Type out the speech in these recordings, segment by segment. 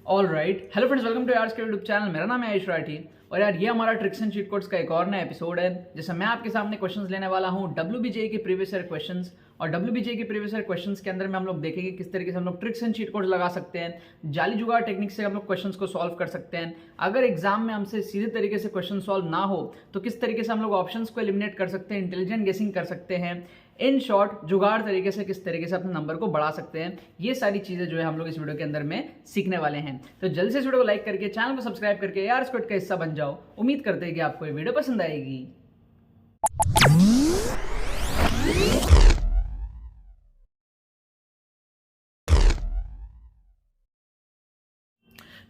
All right, hello friends, welcome to यार के YouTube channel. मेरा नाम है आयुष राठी और यार ये हमारा ट्रिक्स एंड चीट कोड्स का एक और नया एपिसोड है जिसमें मैं आपके सामने क्वेश्चंस लेने वाला हूँ WBGE के प्रीवियस ईयर क्वेश्चंस। और WBGE के प्रीवियस ईयर क्वेश्चंस के अंदर में हम लोग देखेंगे किस तरीके से हम लोग ट्रिक्स एंड चीट कोड्स लगा सकते हैं, जाली जुगाड़ टेक्निक से हम लोग क्वेश्चंस को सॉल्व कर सकते हैं। अगर एग्जाम में हमसे सीधे तरीके से क्वेश्चन सॉल्व ना हो तो किस तरीके से हम लोग ऑप्शंस को एलिमिनेट कर सकते हैं, इंटेलिजेंट गेसिंग कर सकते हैं, इन शॉर्ट जुगाड़ तरीके से किस तरीके से अपने नंबर को बढ़ा सकते हैं। ये सारी चीजें जो है हम लोग इस वीडियो के अंदर में सीखने वाले हैं। तो जल्दी से इस वीडियो को लाइक करके चैनल को सब्सक्राइब करके यार स्क्वाड का हिस्सा बन जाओ। उम्मीद करते हैं कि आपको ये वीडियो पसंद आएगी।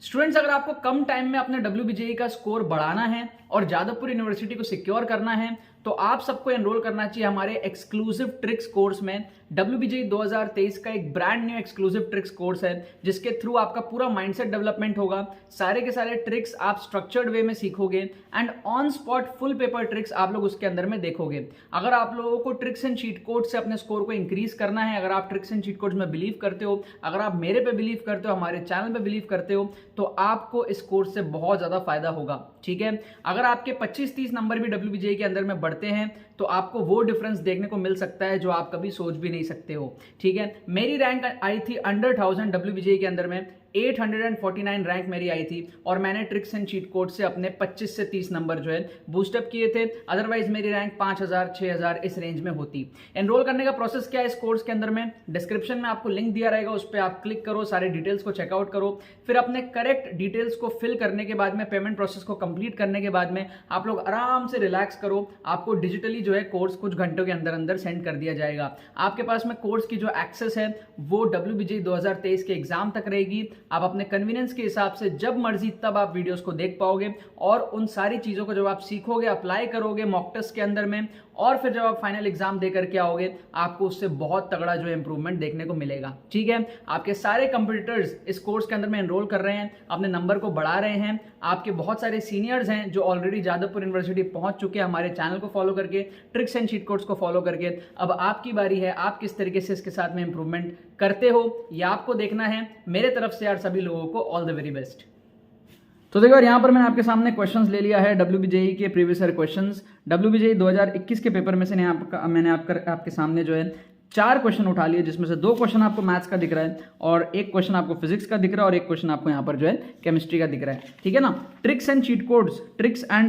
स्टूडेंट्स, अगर आपको कम टाइम में अपने WBGE का स्कोर बढ़ाना है और जादवपुर यूनिवर्सिटी को सिक्योर करना है तो आप सबको एनरोल करना चाहिए हमारे एक्सक्लूसिव ट्रिक्स कोर्स में। WBGE 2023 का एक brand new exclusive tricks course है जिसके थ्रू आपका पूरा माइंडसेट डेवलपमेंट होगा। सारे के सारे ट्रिक्स आप स्ट्रक्चर्ड वे में सीखोगे and on spot full paper tricks आप लोग उसके अंदर में देखोगे। अगर आप लोगों को ट्रिक्स एंड चीट कोड से अपने स्कोर को इंक्रीज करना है, अगर आप ट्रिक्स एंड चीट कोड्स में बिलीव करते हो, अगर आप मेरे पे बिलीव करते हो, हमारे चैनल पे बिलीव करते हो, तो आपको इस कोर्स से बहुत ज्यादा फायदा होगा। ठीक है, अगर आपके 25-30 नंबर भी WBGE के अंदर में बढ़ते हैं तो आपको वो डिफरेंस देखने को मिल सकता है जो आप कभी सोच भी नहीं सकते हो। ठीक है, मेरी रैंक आई थी अंडर 1000 WBGE के अंदर में, 849 रैंक मेरी आई थी और मैंने ट्रिक्स एंड चीट कोड से अपने 25 से 30 नंबर जो है बूस्टअप किए थे। अदरवाइज मेरी रैंक 5000 6000 इस रेंज में होती। एनरोल करने का प्रोसेस क्या है इस कोर्स के अंदर में, डिस्क्रिप्शन में आपको लिंक दिया रहेगा, उस पर आप क्लिक करो, सारे डिटेल्स को चेकआउट करो, फिर अपने करेक्ट डिटेल्स को फिल करने के बाद में, पेमेंट प्रोसेस को कंप्लीट करने के बाद में आप लोग आराम से रिलैक्स करो। आपको डिजिटली जो है कोर्स कुछ घंटों के अंदर अंदर सेंड कर दिया जाएगा। आपके पास में कोर्स की जो एक्सेस है वो WBGE 2023 के एग्जाम तक रहेगी। आप अपने कन्वीनियंस के हिसाब से जब मर्जी तब आप वीडियोस को देख पाओगे और उन सारी चीजों को जब आप सीखोगे, अप्लाई करोगे मॉक टेस्ट के अंदर में, और फिर जब आप फाइनल एग्जाम दे करके आओगे आपको उससे बहुत तगड़ा जो है इंप्रूवमेंट देखने को मिलेगा। ठीक है, आपके सारे कंपटीटर्स इस कोर्स के अंदर में एनरोल कर रहे हैं, अपने नंबर को बढ़ा रहे हैं। आपके बहुत सारे सीनियर्स हैं जो ऑलरेडी जादवपुर यूनिवर्सिटी पहुंच चुके हैं हमारे चैनल को फॉलो करके, ट्रिक्स एंड चीट कोड्स को फॉलो करके। अब आपकी बारी है, आप किस तरीके से इसके साथ में इंप्रूवमेंट करते हो ये आपको देखना है। मेरे तरफ से यार सभी लोगों को ऑल द वेरी बेस्ट। तो देखो यार, यहाँ पर मैंने आपके सामने क्वेश्चंस ले लिया है WBGE के प्रीवियस ईयर क्वेश्चंस। WBGE 2021 के पेपर में से मैंने आपके सामने जो है 4 क्वेश्चन उठा लिए, जिसमें से 2 क्वेश्चन आपको मैथ्स का दिख रहा है और 1 क्वेश्चन आपको फिजिक्स का दिख रहा है और 1 क्वेश्चन आपको यहाँ पर जो है केमिस्ट्री का दिख रहा है। ठीक है ना। ट्रिक्स एंड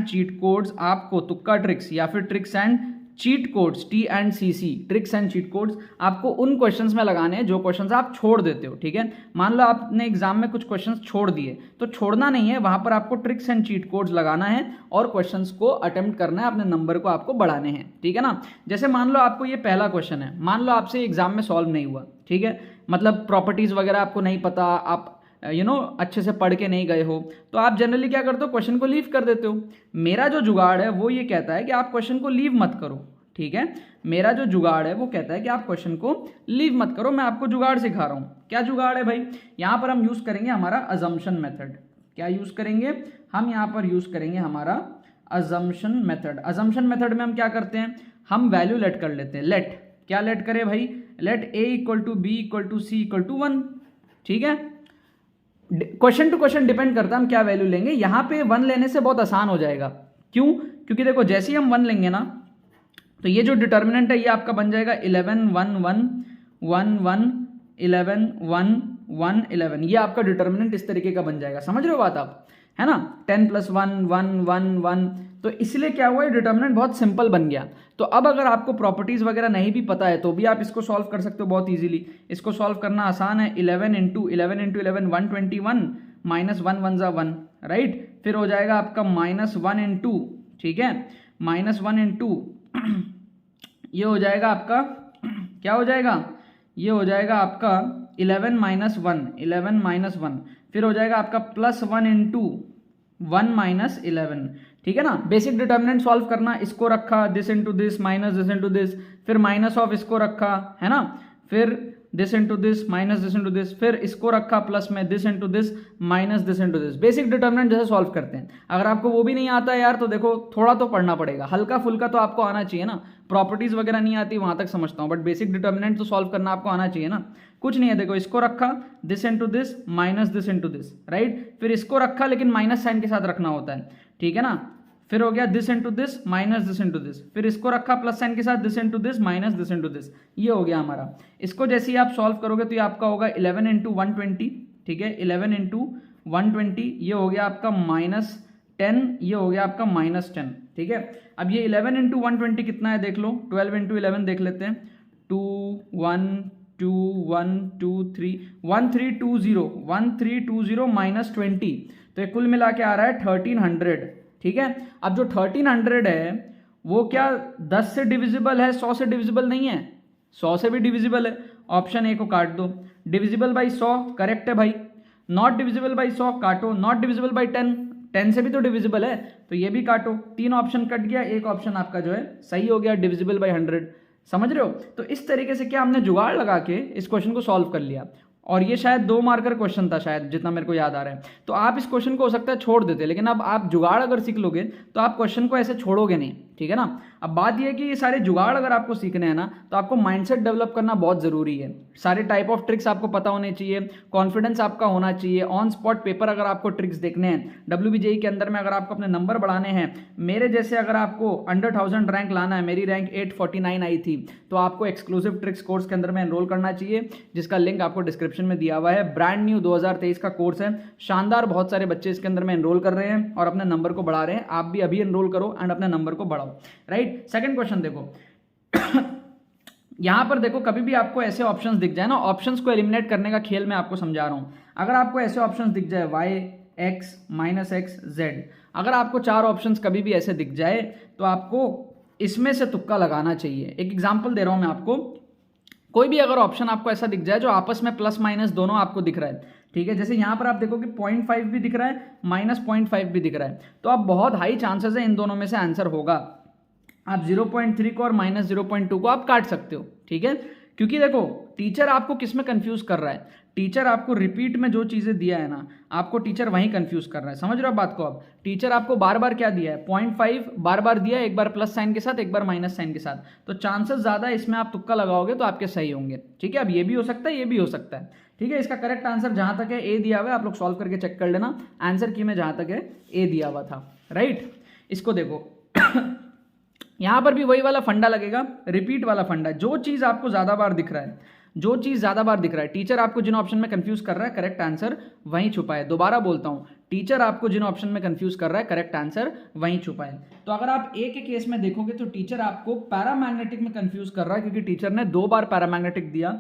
चीट कोड्स आपको तुक्का ट्रिक्स या फिर tricks and cheat codes TNCC tricks and cheat codes आपको उन क्वेश्चंस में लगाने हैं जो क्वेश्चंस आप छोड़ देते हो। ठीक है, मान लो आपने एग्जाम में कुछ क्वेश्चंस छोड़ दिए तो छोड़ना नहीं है, वहां पर आपको ट्रिक्स एंड चीट कोड्स लगाना है और क्वेश्चंस को अटेम्प्ट करना है, अपने नंबर को आपको बढ़ाने हैं। ठीक है ना। जैसे मान लो आपको ये पहला क्वेश्चन है, मान लो आपसे एग्जाम में सॉल्व नहीं हुआ। ठीक है, मतलब प्रॉपर्टीज वगैरह आपको नहीं पता, आप अच्छे से पढ़ के नहीं गए हो, तो आप जनरली क्या करते हो, क्वेश्चन को लीव कर देते हो। मेरा जो जुगाड़ है वो ये कहता है कि आप क्वेश्चन को लीव मत करो। ठीक है, मेरा जो जुगाड़ है वो कहता है कि आप क्वेश्चन को लीव मत करो। मैं आपको जुगाड़ सिखा रहा हूं। क्या जुगाड़ है भाई, यहां पर हम यूज करेंगे हमारा अजम्पशन मेथड। क्या यूज करेंगे हम, यहां पर यूज करेंगे हमारा अजम्पशन मेथड। अजम्पशन मेथड में हम क्या करते हैं, हम वैल्यू लेट कर लेते हैं। लेट क्या लेट करें भाई, लेट A = B = C = 1। ठीक है, क्वेश्चन टू क्वेश्चन डिपेंड करता है हम क्या वैल्यू लेंगे। यहां पे 1 लेने से बहुत आसान हो जाएगा। क्यों, क्योंकि देखो जैसे ही हम 1 लेंगे ना तो ये जो डिटर्मिनेंट है ये आपका बन जाएगा 11 1 1 1 1 11 1 1 11। ये आपका डिटर्मिनेंट इस तरीके का बन जाएगा। समझ रहे हो बात आप, है ना। 10 + 1 1 1 1। तो इसलिए क्या हुआ, ये डिटर्मिनेंट बहुत सिंपल बन गया। तो अब अगर आपको प्रॉपर्टीज वगैरह नहीं भी पता है तो भी आप इसको सॉल्व कर सकते हो बहुत इजीली। इसको सॉल्व करना आसान है। 11 × 11 × 11 121 -1 1 × 1, राइट। फिर हो जाएगा आपका -1 × 2। ठीक है, -1 × 2 ये हो जाएगा आपका, क्या हो जाएगा, ये हो जाएगा आपका 11 - 1 11 - 1। फिर हो जाएगा आपका +1 × 1 - 11। ठीक है ना। बेसिक डिटर्मिनेंट सॉल्व करना, इसको रखा this into this minus this into this, फिर माइनस ऑफ इसको रखा, है ना। फिर this into this minus this into this, फिर इसको रखा प्लस में this into this minus this into this. Basic determinant जैसे सॉल्व करते हैं। अगर आपको वो भी नहीं आता है यार तो देखो थोड़ा तो पढ़ना पड़ेगा, हल्का फुल्का तो आपको आना चाहिए ना। प्रॉपर्टीज वगैरह नहीं आती वहां तक समझता हूँ, बट बेसिक डिटर्मिनेंट तो सॉल्व करना आपको आना चाहिए ना। कुछ नहीं है, देखो इसको रखा this into this minus this into this, right. फिर इसको रखा लेकिन माइनस साइन के साथ रखना होता है, ठीक है ना। फिर हो गया this into this minus this into this, फिर इसको रखा प्लस साइन के साथ this into this minus this into this, ये हो गया हमारा। इसको जैसे ही आप सॉल्व करोगे तो ये आपका होगा 11 इंटू 120, ठीक है, 11 इंटू 120, ये हो गया आपका -10, ये हो गया आपका -10, ठीक है। अब ये 11 इंटू 120 कितना है देख लो, 12 इंटू 11 देख लेते हैं, 2 1 2 1 2 3 1320 माइनस 20, तो ये कुल मिला के आ रहा है 1300, ठीक है। अब जो 1300 है वो क्या 10 से डिविजिबल है, 100 से डिविजिबल नहीं है, 100 से भी डिविजिबल है। ऑप्शन ए को काट दो, डिविजिबल बाई 100 करेक्ट है भाई, नॉट डिविजिबल बाई 100 काटो, नॉट डिविजिबल बाई 10 से भी तो डिविजिबल है तो ये भी काटो, 3 ऑप्शन कट गया, एक ऑप्शन आपका जो है सही हो गया, डिविजिबल बाई 100। समझ रहे हो? तो इस तरीके से क्या हमने जुगाड़ लगा के इस क्वेश्चन को सॉल्व कर लिया, और ये शायद 2 मार्कर क्वेश्चन था शायद, जितना मेरे को याद आ रहा है। तो आप इस क्वेश्चन को हो सकता है छोड़ देते, लेकिन अब आप जुगाड़ अगर सीख लोगे तो आप क्वेश्चन को ऐसे छोड़ोगे नहीं, ठीक है ना। अब बात यह है कि ये सारे जुगाड़ अगर आपको सीखने हैं ना तो आपको माइंडसेट डेवलप करना बहुत जरूरी है। सारे टाइप ऑफ ट्रिक्स आपको पता होने चाहिए, कॉन्फिडेंस आपका होना चाहिए, ऑन स्पॉट पेपर अगर आपको ट्रिक्स देखने हैं, WBJE के अंदर में अगर आपको अपने नंबर बढ़ाने हैं, मेरे जैसे अगर आपको अंडर 1000 रैंक लाना है, मेरी रैंक 849 आई थी, तो आपको एक्सक्लूसिव ट्रिक्स कोर्स के अंदर में एनरोल करना चाहिए, जिसका लिंक आपको डिस्क्रिप्शन में दिया हुआ है। ब्रांड न्यू 2023 का कोर्स है, शानदार, बहुत सारे बच्चे इसके अंदर में एनरोल कर रहे हैं और अपने नंबर को बढ़ा रहे हैं। आप भी अभी एनरोल करो एंड अपने नंबर को बढ़ाओ, राइट। सेकंड क्वेश्चन देखो यहां पर देखो, कभी भी आपको ऐसे ऑप्शंस दिख जाए ना, ऑप्शंस को एलिमिनेट करने का खेल मैं आपको समझा रहा हूं। अगर आपको ऐसे ऑप्शंस दिख जाए y x -x z, अगर आपको 4 ऑप्शंस कभी भी ऐसे दिख जाए तो आपको इसमें से तुक्का लगाना चाहिए। एक एग्जांपल दे रहा हूं मैं आपको, कोई भी अगर ऑप्शन आपको ऐसा दिख जाए जो आपस में प्लस माइनस दोनों आपको दिख रहा है, ठीक है, जैसे यहां पर आप देखो कि 0.5 भी दिख रहा है, -0.5 भी दिख रहा है, तो आप बहुत हाई चांसेस है इन दोनों में से आंसर होगा। आप 0.3 को और -0.2 को आप काट सकते हो, ठीक है, क्योंकि देखो टीचर आपको किस में कंफ्यूज कर रहा है, टीचर आपको रिपीट में जो चीजें दिया है ना, आपको टीचर वहीं कंफ्यूज कर रहा है। समझ रहे हो बात को? अब टीचर आपको बार बार क्या दिया है, 0.5 बार बार दिया है, एक बार प्लस साइन के साथ, एक बार माइनस साइन के साथ, तो चांसेस ज्यादा है इसमें आप तुक्का लगाओगे तो आपके सही होंगे, ठीक है। अब ये भी हो सकता है, ये भी हो सकता है, ठीक है। इसका करेक्ट आंसर जहां तक है ए दिया हुआ है, आप लोग सॉल्व करके चेक कर लेना, आंसर की में जहां तक है ए दिया हुआ था, राइट। इसको देखो यहां पर भी वही वाला फंडा लगेगा, रिपीट वाला फंडा, जो चीज आपको ज्यादा बार दिख रहा है, जो चीज ज्यादा बार दिख रहा है, टीचर आपको जिन ऑप्शन में कंफ्यूज कर रहा है, करेक्ट आंसर वहीं छुपा है। दोबारा बोलता हूं, टीचर आपको जिन ऑप्शन में कंफ्यूज कर रहा है, करेक्ट आंसर वहीं छुपा है। तो अगर आप ए के केस में देखोगे तो टीचर आपको पैरामैग्नेटिक में कंफ्यूज कर रहा है, क्योंकि टीचर ने 2 बार पैरामैग्नेटिक दिया,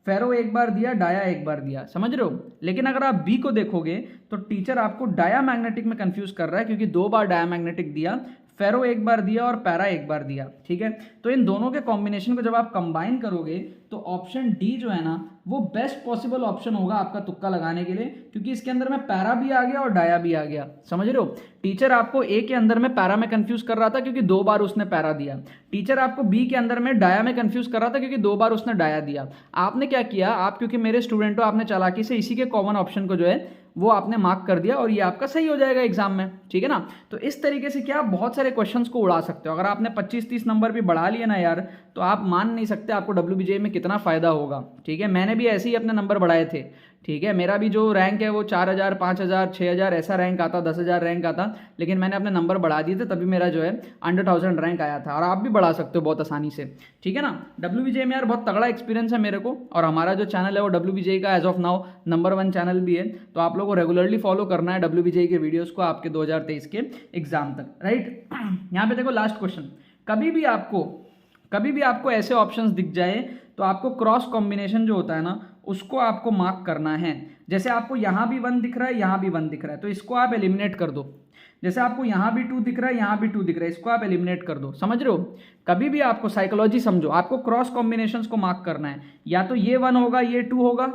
फेरो 1 बार दिया, डाया 1 बार दिया, समझ रहे हो। लेकिन अगर आप बी को देखोगे तो टीचर आपको डायामैग्नेटिक में कंफ्यूज कर रहा है, क्योंकि 2 बार डायामैग्नेटिक दिया, फेरो 1 बार दिया और पैरा 1 बार दिया, ठीक है। तो इन दोनों के कॉम्बिनेशन को जब आप कंबाइन करोगे तो ऑप्शन डी जो है ना वो बेस्ट पॉसिबल ऑप्शन होगा आपका तुक्का लगाने के लिए, क्योंकि इसके अंदर में पैरा भी आ गया और डाया भी आ गया, समझ रहे हो। टीचर आपको ए के अंदर में पैरा में कंफ्यूज कर रहा था क्योंकि 2 बार उसने पैरा दिया, टीचर आपको बी के अंदर में डाया में कंफ्यूज कर रहा था क्योंकि 2 बार उसने डाया दिया। आपने क्या किया, आप क्योंकि मेरे स्टूडेंट हो, आपने चालाकी से इसी के कॉमन ऑप्शन को जो है वो आपने मार्क कर दिया और ये आपका सही हो जाएगा एग्जाम में, ठीक है ना। तो इस तरीके से क्या आप बहुत सारे क्वेश्चंस को उड़ा सकते हो। अगर आपने 25-30 नंबर भी बढ़ा लिए ना यार, तो आप मान नहीं सकते आपको WBJE में कितना फायदा होगा, ठीक है। मैंने भी ऐसे ही अपने नंबर बढ़ाए थे, ठीक है। मेरा भी जो रैंक है वो 4000, 5000, 6000 ऐसा रैंक आता, 10,000 रैंक आता, लेकिन मैंने अपने नंबर बढ़ा दिए थे, तभी मेरा जो है अंडर 1000 रैंक आया था। और आप भी बढ़ा सकते हो बहुत आसानी से, ठीक है ना। WBJE में यार बहुत तगड़ा एक्सपीरियंस है मेरे को, और हमारा जो चैनल है वो WBJE का as of now number 1 channel भी है। तो आप लोगों को रेगुलरली फॉलो करना है WBJE के वीडियोज़ को आपके 2023 के एग्जाम तक, राइट। यहाँ पे देखो लास्ट क्वेश्चन, कभी भी आपको ऐसे ऑप्शंस दिख जाए तो आपको क्रॉस कॉम्बिनेशन जो होता है ना उसको आपको मार्क करना है। जैसे आपको यहाँ भी 1 दिख रहा है, यहाँ भी 1 दिख रहा है, तो इसको आप एलिमिनेट कर दो। जैसे आपको यहाँ भी 2 दिख रहा है, यहाँ भी 2 दिख रहा है, इसको आप एलिमिनेट कर दो, समझ रहे हो। कभी भी आपको साइकोलॉजी समझो, आपको क्रॉस कॉम्बिनेशंस को मार्क करना है, या तो ये 1 होगा, ये 2 होगा,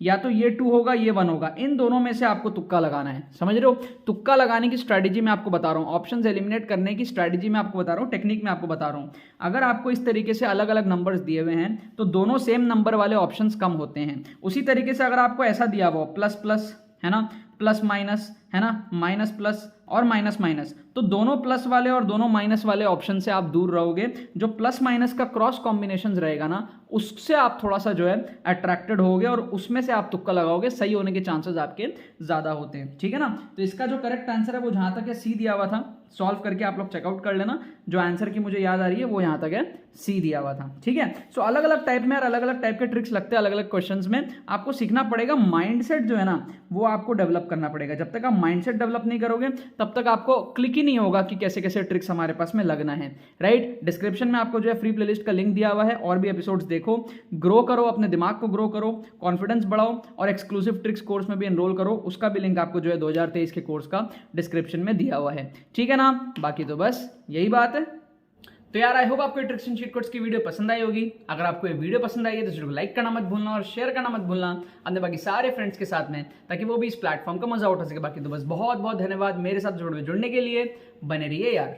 या तो ये 2 होगा ये 1 होगा, इन दोनों में से आपको तुक्का लगाना है। समझ रहे हो? तुक्का लगाने की स्ट्रैटेजी मैं आपको बता रहा हूँ, ऑप्शंस एलिमिनेट करने की स्ट्रैटेजी मैं आपको बता रहा हूँ, टेक्निक मैं आपको बता रहा हूँ। अगर आपको इस तरीके से अलग अलग नंबर्स दिए हुए हैं तो दोनों सेम नंबर वाले ऑप्शंस कम होते हैं। उसी तरीके से अगर आपको ऐसा दिया हुआ प्लस प्लस है ना, प्लस माइनस है ना, माइनस प्लस और माइनस माइनस, तो दोनों प्लस वाले और दोनों माइनस वाले ऑप्शन से आप दूर रहोगे। जो प्लस माइनस का क्रॉस कॉम्बिनेशन रहेगा ना, उससे आप थोड़ा सा जो है अट्रैक्टेड होगे और उसमें से आप तुक्का लगाओगे, सही होने के चांसेस आपके ज्यादा होते हैं। ठीक है ना? तो इसका जो करेक्ट आंसर है वो जहां तक है सी दिया हुआ था, सॉल्व करके आप लोग चेकआउट कर लेना। जो आंसर की मुझे याद आ रही है वो यहां तक है, सी दिया हुआ था। ठीक है? सो अलग अलग टाइप में और अलग अलग टाइप के ट्रिक्स लगते हैं अलग अलग क्वेश्चंस में। आपको सीखना पड़ेगा, माइंडसेट जो है ना वो आपको डेवलप करना पड़ेगा। जब तक आप माइंडसेट डेवलप नहीं करोगे तब तक आपको क्लिक ही नहीं होगा कि कैसे कैसे ट्रिक्स हमारे पास में लगना है। राइट? डिस्क्रिप्शन में आपको जो है फ्री प्लेलिस्ट का लिंक दिया हुआ है, और भी एपिसोड्स देखो, ग्रो करो, अपने दिमाग को ग्रो करो, कॉन्फिडेंस बढ़ाओ, और एक्सक्लूसिव ट्रिक्स कोर्स में भी एनरोल करो। उसका भी लिंक आपको जो है 2023 के कोर्स का डिस्क्रिप्शन में दिया हुआ है। ठीक है ना? बाकी तो बस यही बात है। तो यार आई होप आपको ट्रिक्स एंड चीट कोड्स की वीडियो पसंद आई होगी। अगर आपको ये वीडियो पसंद आई है तो जरूर लाइक करना मत भूलना और शेयर करना मत भूलना अपने बाकी सारे फ्रेंड्स के साथ में, ताकि वो भी इस प्लेटफॉर्म का मजा उठा सके। बाकी तो बस बहुत बहुत धन्यवाद मेरे साथ जुड़ने के लिए। बने रहिए यार।